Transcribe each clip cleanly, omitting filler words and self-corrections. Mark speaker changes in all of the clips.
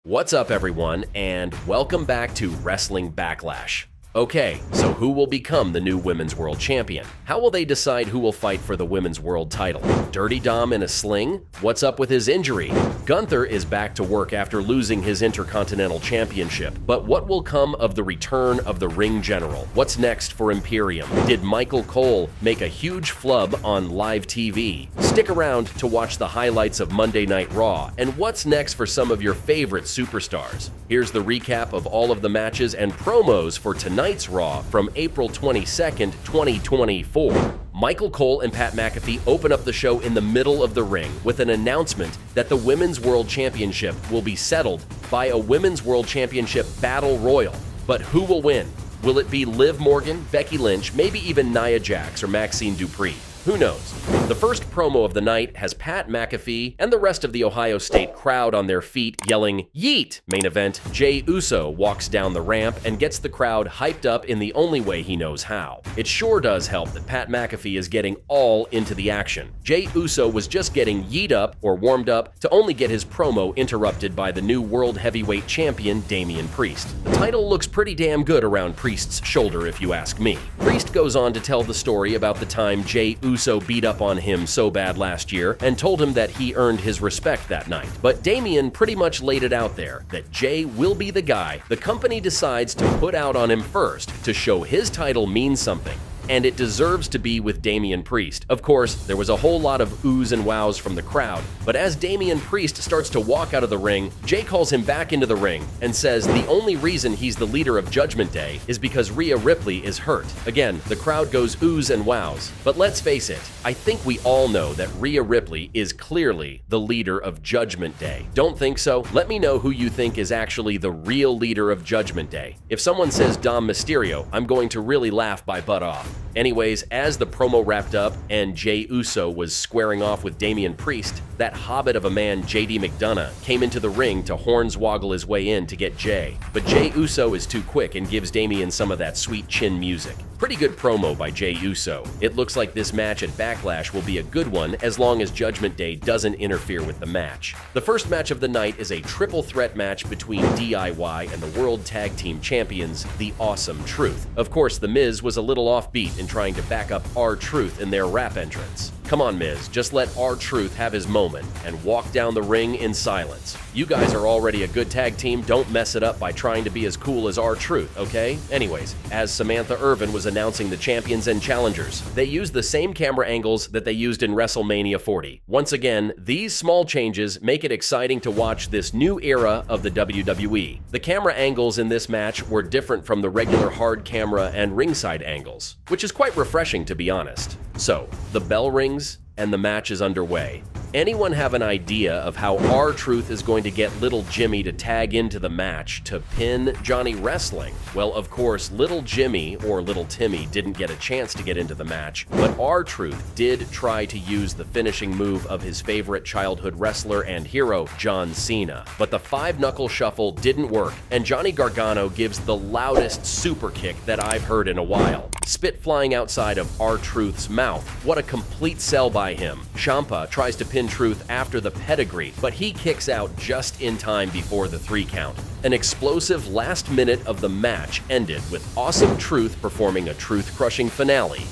Speaker 1: What's up, everyone, and welcome back to Wrestling Backlash. Okay, so who will become the new Women's World Champion? How will they decide who will fight for the Women's World title? Dirty Dom in a sling? What's up with his injury? Gunther is back to work after losing his Intercontinental Championship, but what will come of the return of the Ring General? What's next for Imperium? Did Michael Cole make a huge flub on live TV? Stick around to watch the highlights of Monday Night Raw, and what's next for some of your favorite superstars. Here's the recap of all of the matches and promos for tonight's Raw from April 22nd, 2024. Michael Cole and Pat McAfee open up the show in the middle of the ring with an announcement that the Women's World Championship will be settled by a Women's World Championship Battle Royal. But who will win? Will it be Liv Morgan, Becky Lynch, maybe even Nia Jax or Maxine Dupree? Who knows? The first promo of the night has Pat McAfee and the rest of the Ohio State crowd on their feet yelling, "Yeet!" Main event, Jey Uso walks down the ramp and gets the crowd hyped up in the only way he knows how. It sure does help that Pat McAfee is getting all into the action. Jey Uso was just getting yeet up or warmed up to only get his promo interrupted by the new World Heavyweight Champion, Damien Priest. The title looks pretty damn good around Priest's shoulder if you ask me. Priest goes on to tell the story about the time Jey Uso beat up on him so bad last year and told him that he earned his respect that night. But Damien pretty much laid it out there that Jey will be the guy the company decides to put out on him first to show his title means something. And it deserves to be with Damien Priest. Of course, there was a whole lot of oohs and wows from the crowd, but as Damien Priest starts to walk out of the ring, Jey calls him back into the ring and says the only reason he's the leader of Judgment Day is because Rhea Ripley is hurt. Again, the crowd goes oohs and wows, but let's face it, I think we all know that Rhea Ripley is clearly the leader of Judgment Day. Don't think so? Let me know who you think is actually the real leader of Judgment Day. If someone says Dom Mysterio, I'm going to really laugh my butt off. Anyways, as the promo wrapped up and Jey Uso was squaring off with Damien Priest, that hobbit of a man, JD McDonough, came into the ring to hornswoggle his way in to get Jey. But Jey Uso is too quick and gives Damien some of that sweet chin music. Pretty good promo by Jey Uso. It looks like this match at Backlash will be a good one as long as Judgment Day doesn't interfere with the match. The first match of the night is a triple threat match between DIY and the World Tag Team Champions, The Awesome Truth. Of course, The Miz was a little offbeat in trying to back up R-Truth in their rap entrance. Come on, Miz, just let R-Truth have his moment and walk down the ring in silence. You guys are already a good tag team, don't mess it up by trying to be as cool as R-Truth, okay? Anyways, as Samantha Irvin was announcing the champions and challengers, they used the same camera angles that they used in WrestleMania 40. Once again, these small changes make it exciting to watch this new era of the WWE. The camera angles in this match were different from the regular hard camera and ringside angles, which is quite refreshing to be honest. So, the bell rings and the match is underway. Anyone have an idea of how R-Truth is going to get Little Jimmy to tag into the match to pin Johnny Wrestling? Well, of course, Little Jimmy, or Little Timmy, didn't get a chance to get into the match, but R-Truth did try to use the finishing move of his favorite childhood wrestler and hero, John Cena. But the five-knuckle shuffle didn't work, and Johnny Gargano gives the loudest super kick that I've heard in a while. Spit flying outside of R-Truth's mouth. What a complete sell by him. Ciampa tries to pin Truth after the pedigree, but he kicks out just in time before the 3 count. An explosive last minute of the match ended with Awesome Truth performing a truth-crushing finale,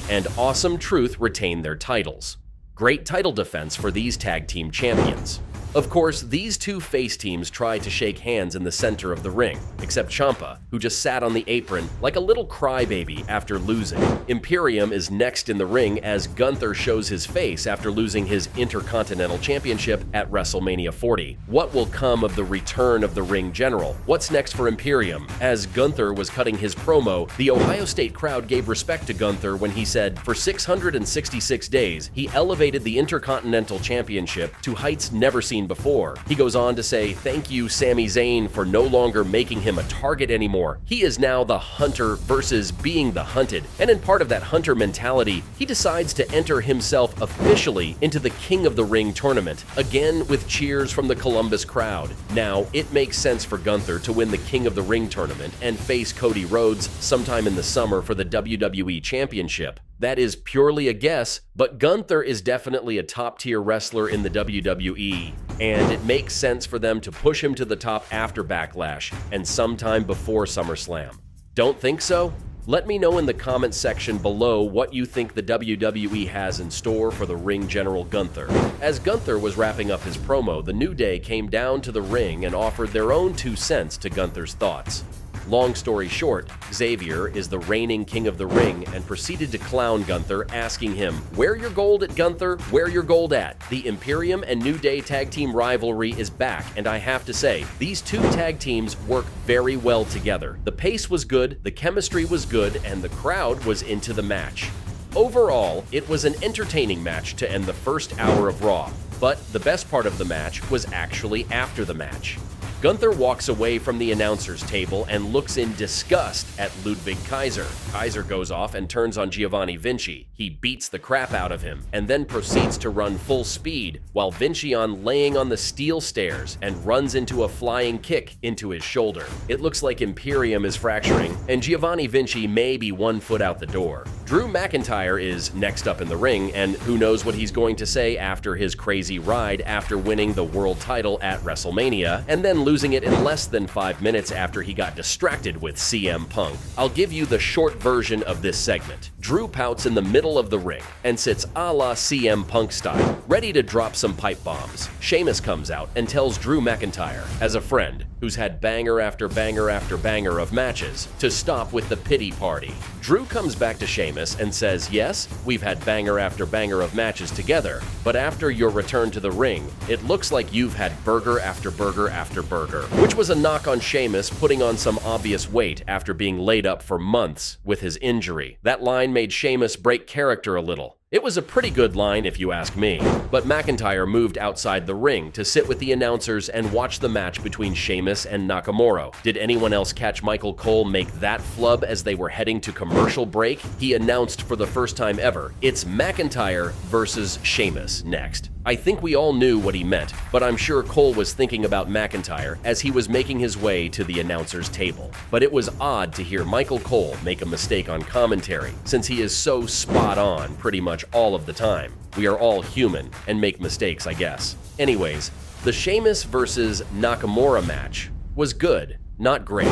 Speaker 1: and Awesome Truth retained their titles. Great title defense for these tag team champions. Of course, these two face teams tried to shake hands in the center of the ring, except Ciampa, who just sat on the apron like a little crybaby after losing. Imperium is next in the ring as Gunther shows his face after losing his Intercontinental Championship at WrestleMania 40. What will come of the return of the Ring General? What's next for Imperium? As Gunther was cutting his promo, the Ohio State crowd gave respect to Gunther when he said, for 666 days, he elevated the Intercontinental Championship to heights never seen before. He goes on to say, thank you Sami Zayn for no longer making him a target anymore. He is now the hunter versus being the hunted. And in part of that hunter mentality, he decides to enter himself officially into the King of the Ring tournament, again with cheers from the Columbus crowd. Now, it makes sense for Gunther to win the King of the Ring tournament and face Cody Rhodes sometime in the summer for the WWE Championship. That is purely a guess, but Gunther is definitely a top-tier wrestler in the WWE, and it makes sense for them to push him to the top after Backlash and sometime before SummerSlam. Don't think so? Let me know in the comments section below what you think the WWE has in store for the ring general Gunther. As Gunther was wrapping up his promo, the New Day came down to the ring and offered their own 2 cents to Gunther's thoughts. Long story short, Xavier is the reigning king of the ring and proceeded to clown Gunther, asking him, "Where your gold at, Gunther? Where your gold at? The Imperium and New Day tag team rivalry is back, and I have to say, these 2 tag teams work very well together. The pace was good, the chemistry was good, and the crowd was into the match." Overall, it was an entertaining match to end the first hour of Raw, but the best part of the match was actually after the match. Gunther walks away from the announcer's table and looks in disgust at Ludwig Kaiser. Kaiser goes off and turns on Giovanni Vinci. He beats the crap out of him and then proceeds to run full speed while Vinci on laying on the steel stairs and runs into a flying kick into his shoulder. It looks like Imperium is fracturing and Giovanni Vinci may be 1 foot out the door. Drew McIntyre is next up in the ring, and who knows what he's going to say after his crazy ride after winning the world title at WrestleMania and then losing it in less than 5 minutes after he got distracted with CM Punk. I'll give you the short version of this segment. Drew pouts in the middle of the ring and sits a la CM Punk style, ready to drop some pipe bombs. Sheamus comes out and tells Drew McIntyre, as a friend who's had banger after banger after banger of matches, to stop with the pity party. Drew comes back to Sheamus and says, "Yes, we've had banger after banger of matches together, but after your return to the ring, it looks like you've had burger after burger after burger," which was a knock on Sheamus putting on some obvious weight after being laid up for months with his injury. That line made Sheamus break character a little. It was a pretty good line if you ask me, but McIntyre moved outside the ring to sit with the announcers and watch the match between Sheamus and Nakamura. Did anyone else catch Michael Cole make that flub as they were heading to commercial break? He announced for the first time ever, "It's McIntyre versus Sheamus next." I think we all knew what he meant, but I'm sure Cole was thinking about McIntyre as he was making his way to the announcer's table. But it was odd to hear Michael Cole make a mistake on commentary, since he is so spot on pretty much all of the time. We are all human and make mistakes, I guess. Anyways, the Sheamus versus Nakamura match was good, not great.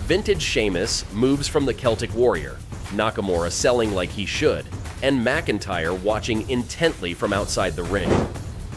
Speaker 1: Vintage Sheamus moves from the Celtic Warrior, Nakamura selling like he should, and McIntyre watching intently from outside the ring.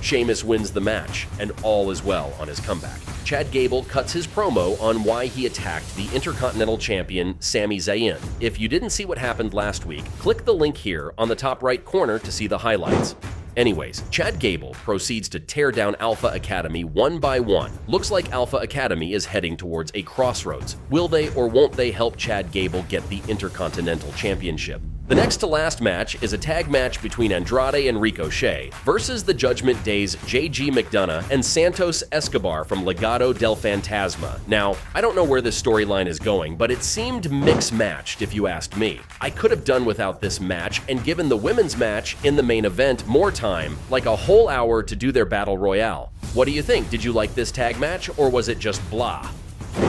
Speaker 1: Sheamus wins the match, and all is well on his comeback. Chad Gable cuts his promo on why he attacked the Intercontinental Champion Sami Zayn. If you didn't see what happened last week, click the link here on the top right corner to see the highlights. Anyways, Chad Gable proceeds to tear down Alpha Academy one by one. Looks like Alpha Academy is heading towards a crossroads. Will they or won't they help Chad Gable get the Intercontinental Championship? The next to last match is a tag match between Andrade and Ricochet versus the Judgment Day's J.G. McDonough and Santos Escobar from Legado del Fantasma. Now, I don't know where this storyline is going, but it seemed mix-matched if you asked me. I could have done without this match and given the women's match in the main event more time, like a whole hour to do their battle royale. What do you think? Did you like this tag match, or was it just blah?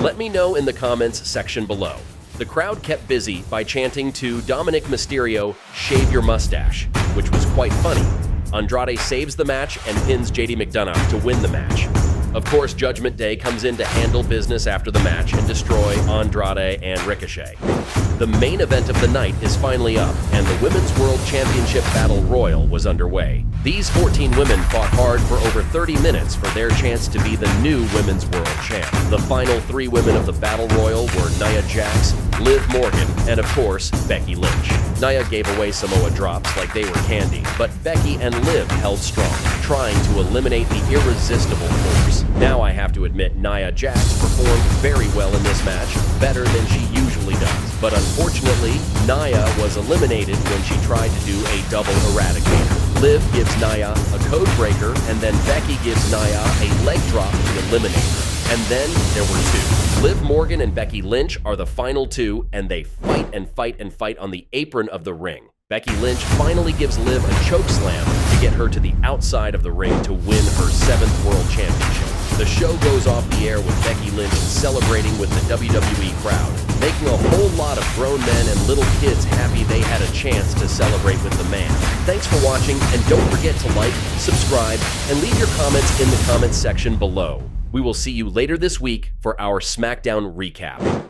Speaker 1: Let me know in the comments section below. The crowd kept busy by chanting to Dominic Mysterio, "Shave your mustache," which was quite funny. Andrade saves the match and pins JD McDonough to win the match. Of course, Judgment Day comes in to handle business after the match and destroy Andrade and Ricochet. The main event of the night is finally up, and the Women's World Championship Battle Royal was underway. These 14 women fought hard for over 30 minutes for their chance to be the new Women's World Champ. The final 3 women of the Battle Royal were Nia Jax, Liv Morgan, and of course, Becky Lynch. Nia gave away Samoa drops like they were candy, but Becky and Liv held strong, trying to eliminate the irresistible force. Now I have to admit Nia Jax performed very well in this match, better than she usually does. But unfortunately, Nia was eliminated when she tried to do a double eradicator. Liv gives Nia a code breaker, and then Becky gives Nia a leg drop to eliminate her. And then there were 2. Liv Morgan and Becky Lynch are the final 2, and they fight and fight and fight on the apron of the ring. Becky Lynch finally gives Liv a choke slam to get her to the outside of the ring to win her 7th World Championship. The show goes off the air with Becky Lynch celebrating with the WWE crowd, making a whole lot of grown men and little kids happy they had a chance to celebrate with the man. Thanks for watching, and don't forget to like, subscribe, and leave your comments in the comments section below. We will see you later this week for our SmackDown recap.